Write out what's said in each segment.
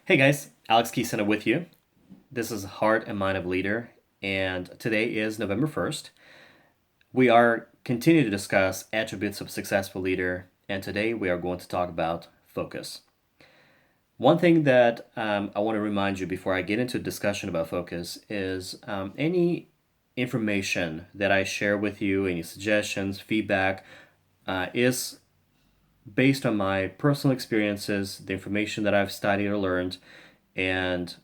Hey guys, Alex Keysena with you. This is Heart and Mind of a Leader, and today is November 1st. We are continuing to discuss attributes of a successful leader, and today we are going to talk about focus. One thing that I want to remind you before I get into a discussion about focus is any information that I share with you, any suggestions, feedback, is based on my personal experiences, the information that I've studied or learned, and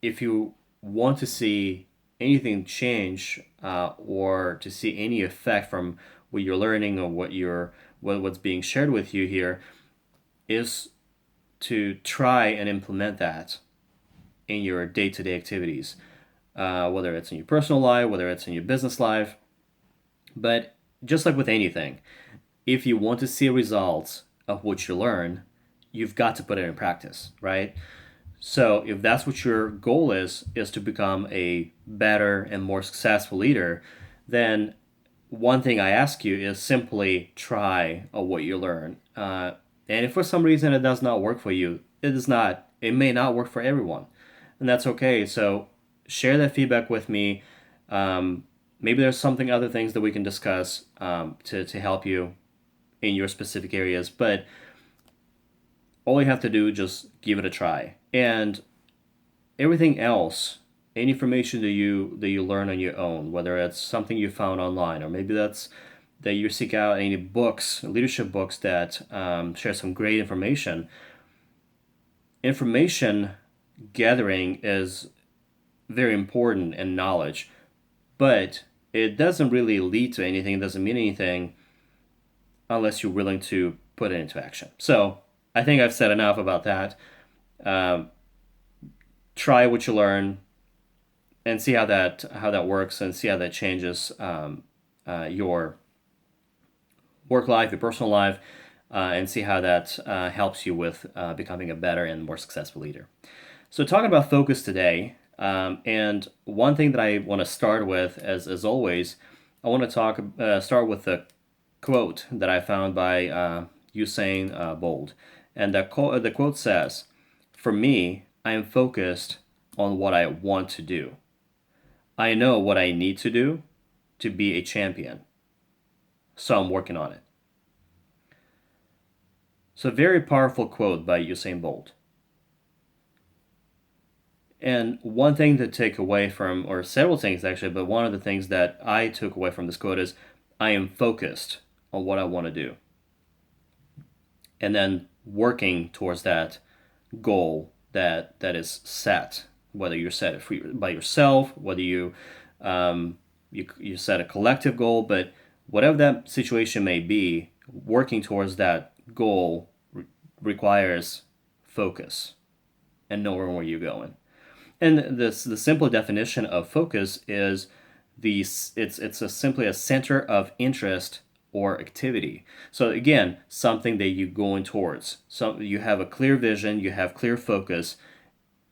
if you want to see anything change or to see any effect from what you're learning or what's being shared with you here, is to try and implement that in your day-to-day activities, whether it's in your personal life, whether it's in your business life. But just like with anything, if you want to see results of what you learn, you've got to put it in practice, right? So if that's what your goal is to become a better and more successful leader, then one thing I ask you is simply try what you learn. And if for some reason it does not work for you, it is not. It may not work for everyone, and that's okay. So share that feedback with me. Maybe there's something other things that we can discuss to help you in your specific areas, but all you have to do is just give it a try. And everything else, any information that you learn on your own, whether it's something you found online or maybe that's that you seek out any books, leadership books that share some great information. Information gathering is very important in knowledge, but it doesn't really lead to anything. It doesn't mean anything unless you're willing to put it into action. So I think I've said enough about that. Um, Try what you learn and see how that works and see how that changes your work life, your personal life, and see how that helps you with becoming a better and more successful leader. So talking about focus today, and one thing that I want to start with, as always, I want to start with the quote that I found by Usain Bolt, and the quote says, "For me, I am focused on what I want to do. I know what I need to do to be a champion, so I'm working on it." So, a very powerful quote by Usain Bolt. And one thing to take away from, or several things actually, but one of the things that I took away from this quote is I am focused on what I want to do. And then working towards that goal that is set, whether you're set it free by yourself, whether you set a collective goal, but whatever that situation may be, working towards that goal requires focus and knowing where you're going. And the simple definition of focus is simply a center of interest or activity. So again, something that you're going towards. So you have a clear vision, you have clear focus,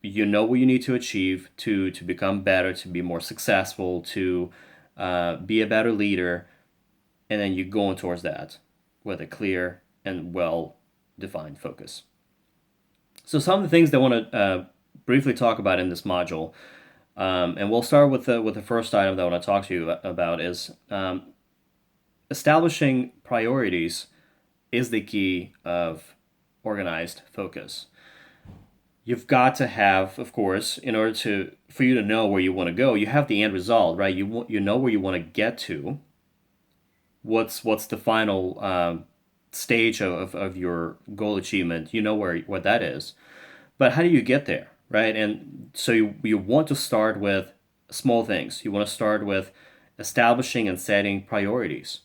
you know what you need to achieve to become better, to be more successful, to be a better leader, and then you're going towards that with a clear and well defined focus. So some of the things that I want to briefly talk about in this module, and we'll start with the first item that I want to talk to you about is establishing priorities is the key of organized focus. You've got to have, of course, in order for you to know where you want to go, you have the end result, right? You know where you want to get to. What's the final stage of your goal achievement? You know what that is, but how do you get there, right? And so you want to start with small things. You want to start with establishing and setting priorities.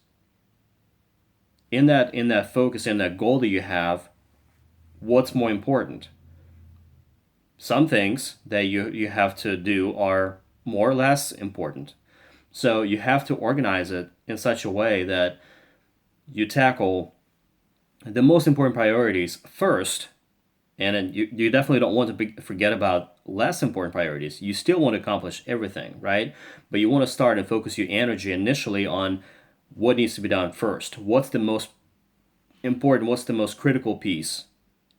In that focus, in that goal that you have, what's more important? Some things that you have to do are more or less important. So you have to organize it in such a way that you tackle the most important priorities first, and then you definitely don't want to forget about less important priorities. You still want to accomplish everything, right? But you want to start and focus your energy initially on what needs to be done first. What's the most important, what's the most critical piece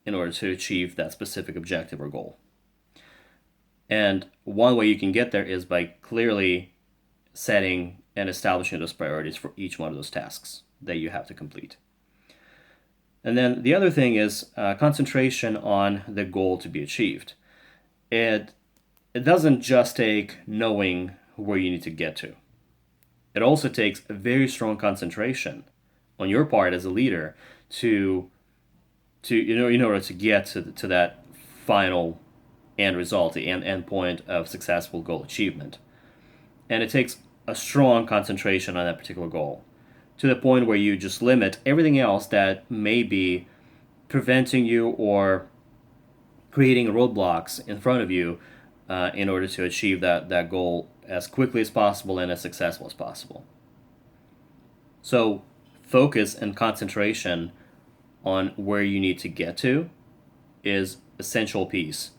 in order to achieve that specific objective or goal. And one way you can get there is by clearly setting and establishing those priorities for each one of those tasks that you have to complete. And then the other thing is concentration on the goal to be achieved. It doesn't just take knowing where you need to get to. It also takes a very strong concentration on your part as a leader to in order to get to that final end result, the end point of successful goal achievement. And it takes a strong concentration on that particular goal to the point where you just limit everything else that may be preventing you or creating roadblocks in front of you in order to achieve that goal as quickly as possible and as successful as possible. So focus and concentration on where you need to get to is essential piece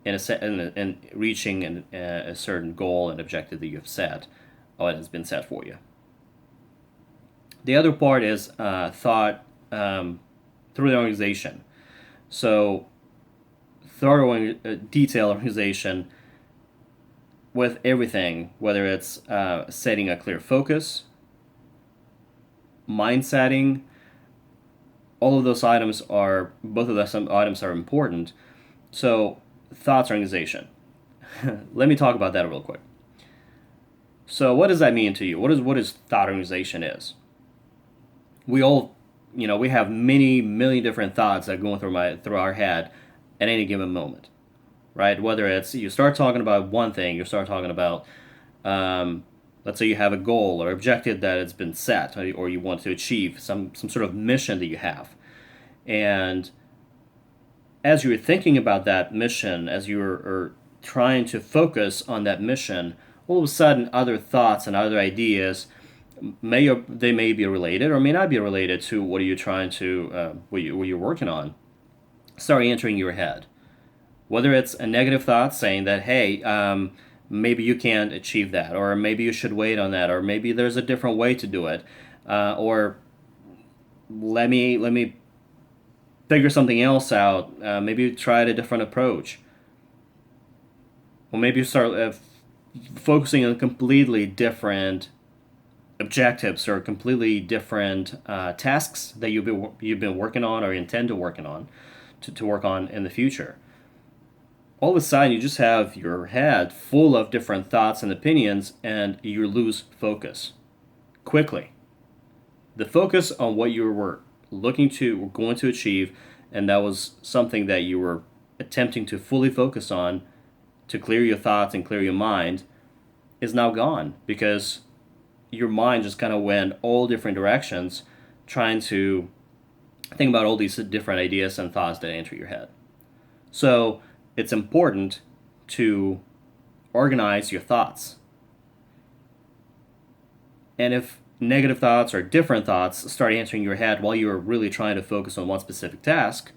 in reaching a certain goal and objective that you have set or that has been set for you. The other part is thought through the organization. So thorough detailed organization with everything, whether it's setting a clear focus, mind setting, all of those items both of those items are important. So thoughts organization. Let me talk about that real quick. So what does that mean to you? What is thought organization is? We all, we have many million different thoughts that go through our head at any given moment, right? Whether it's you start talking about one thing, you start talking about, let's say you have a goal or objective that has been set, or you want to achieve some sort of mission that you have, and as you're thinking about that mission, as you're trying to focus on that mission, all of a sudden other thoughts and other ideas may be related or may not be related to what you're trying to what you're working on start entering your head. Whether it's a negative thought saying that, hey, maybe you can't achieve that, or maybe you should wait on that, or maybe there's a different way to do it, or let me figure something else out. Maybe you tried a different approach. Or maybe you start focusing on completely different objectives or completely different tasks that you've been working on or intend to work on in the future. All of a sudden, you just have your head full of different thoughts and opinions, and you lose focus quickly. The focus on what you were going to achieve, and that was something that you were attempting to fully focus on to clear your thoughts and clear your mind, is now gone because your mind just kind of went all different directions trying to think about all these different ideas and thoughts that enter your head. So it's important to organize your thoughts. And if negative thoughts or different thoughts start entering your head while you're really trying to focus on one specific task,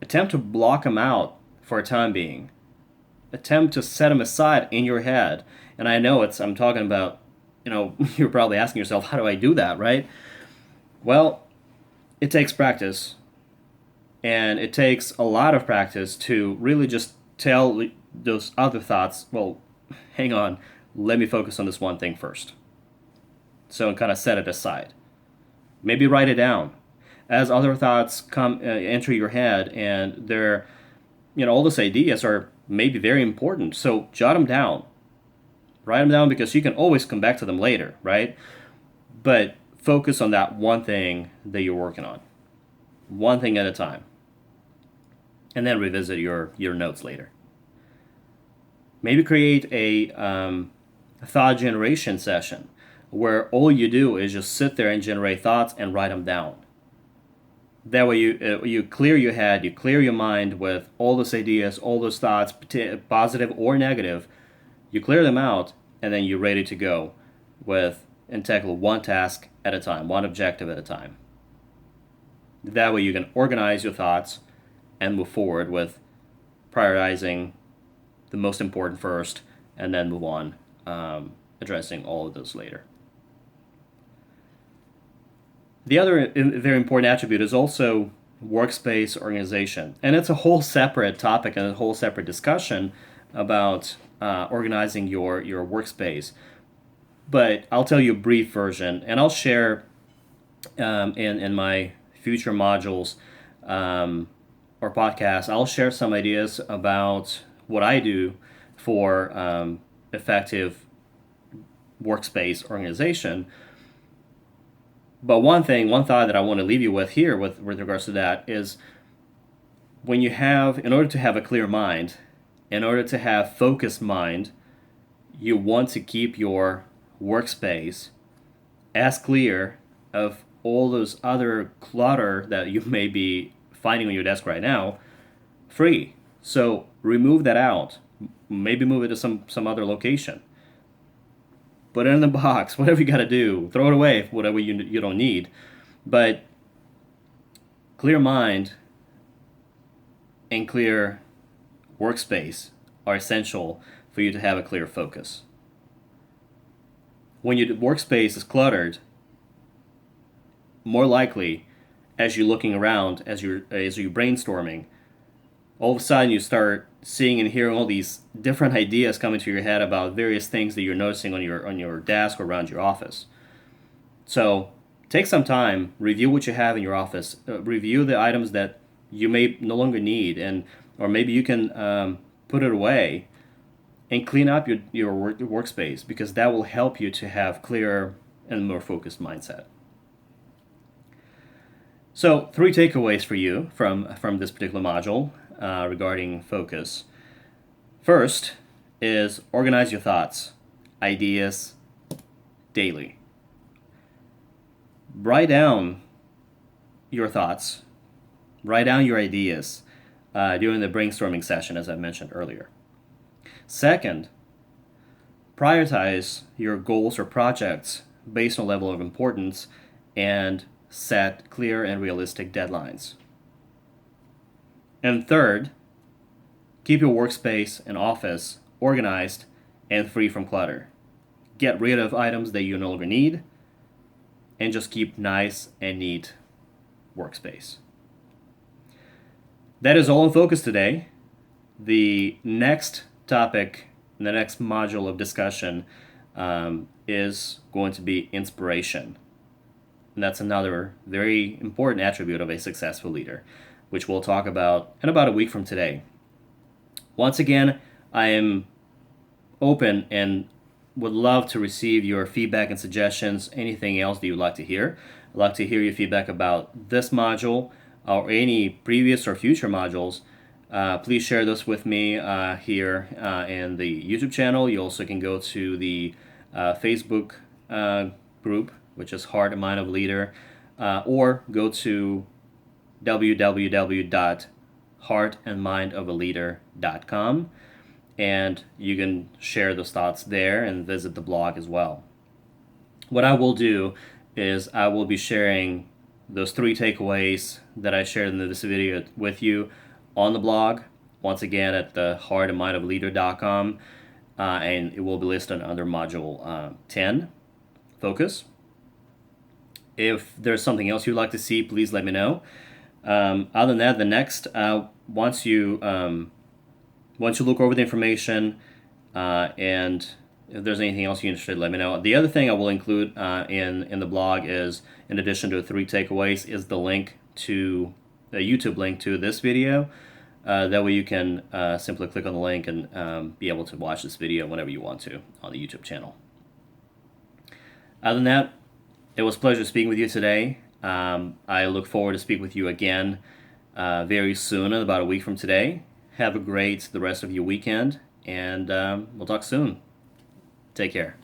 attempt to block them out for a time being. Attempt to set them aside in your head. And I know I'm talking about, you're probably asking yourself, how do I do that, right? Well, it takes practice. And it takes a lot of practice to really just tell those other thoughts, well, hang on, let me focus on this one thing first. So kind of set it aside. Maybe write it down. As other thoughts enter your head, and they're, all those ideas are maybe very important. So jot them down. Write them down because you can always come back to them later, right? But focus on that one thing that you're working on. One thing at a time. And then revisit your notes later. Maybe create a thought generation session where all you do is just sit there and generate thoughts and write them down. That way you clear your head, you clear your mind with all those ideas, all those thoughts, positive or negative. You clear them out, and then you're ready to go and tackle one task at a time, one objective at a time. That way you can organize your thoughts and move forward with prioritizing the most important first, and then move on, addressing all of those later. The other very important attribute is also workspace organization. And it's a whole separate topic and a whole separate discussion about organizing your workspace. But I'll tell you a brief version, and I'll share in my future modules or podcasts, I'll share some ideas about what I do for effective workspace organization. But one thought that I want to leave you with here with regards to that is in order to have a clear mind, in order to have focused mind, you want to keep your workspace as clear of all those other clutter that you may be finding on your desk right now, free. So remove that out. Maybe move it to some other location. Put it in the box, whatever you got to do. Throw it away, whatever you don't need. But clear mind and clear workspace are essential for you to have a clear focus. When your workspace is cluttered, more likely, as you're looking around, as you're brainstorming, all of a sudden you start seeing and hearing all these different ideas coming to your head about various things that you're noticing on your desk or around your office. So take some time, review what you have in your office, review the items that you may no longer need, or maybe you can put it away and clean up your workspace, because that will help you to have clearer and more focused mindset. So 3 takeaways for you from this particular module regarding focus. First is organize your thoughts, ideas daily. Write down your thoughts, write down your ideas during the brainstorming session, as I mentioned earlier. Second, prioritize your goals or projects based on level of importance and set clear and realistic deadlines. And third, keep your workspace and office organized and free from clutter. Get rid of items that you no longer need, and just keep nice and neat workspace. That is all in focus today. The next topic, the next module of discussion is going to be inspiration. And that's another very important attribute of a successful leader, which we'll talk about in about a week from today. Once again, I am open and would love to receive your feedback and suggestions, anything else that you'd like to hear. I'd like to hear your feedback about this module or any previous or future modules. Please share this with me here in the YouTube channel. You also can go to the Facebook group, which is Heart and Mind of a Leader, or go to www.heartandmindofaleader.com, and you can share those thoughts there and visit the blog as well. What I will do is I will be sharing those 3 takeaways that I shared in this video with you on the blog, once again at the heartandmindofaleader.com, and it will be listed under module 10, Focus. If there's something else you'd like to see, please let me know. Other than that, the next, once you look over the information, and if there's anything else you're interested in, let me know. The other thing I will include in the blog is, in addition to the 3 takeaways, is the YouTube link to this video. That way you can simply click on the link and be able to watch this video whenever you want to on the YouTube channel. Other than that, it was a pleasure speaking with you today. I look forward to speak with you again very soon, in about a week from today. Have the rest of your weekend, and we'll talk soon. Take care.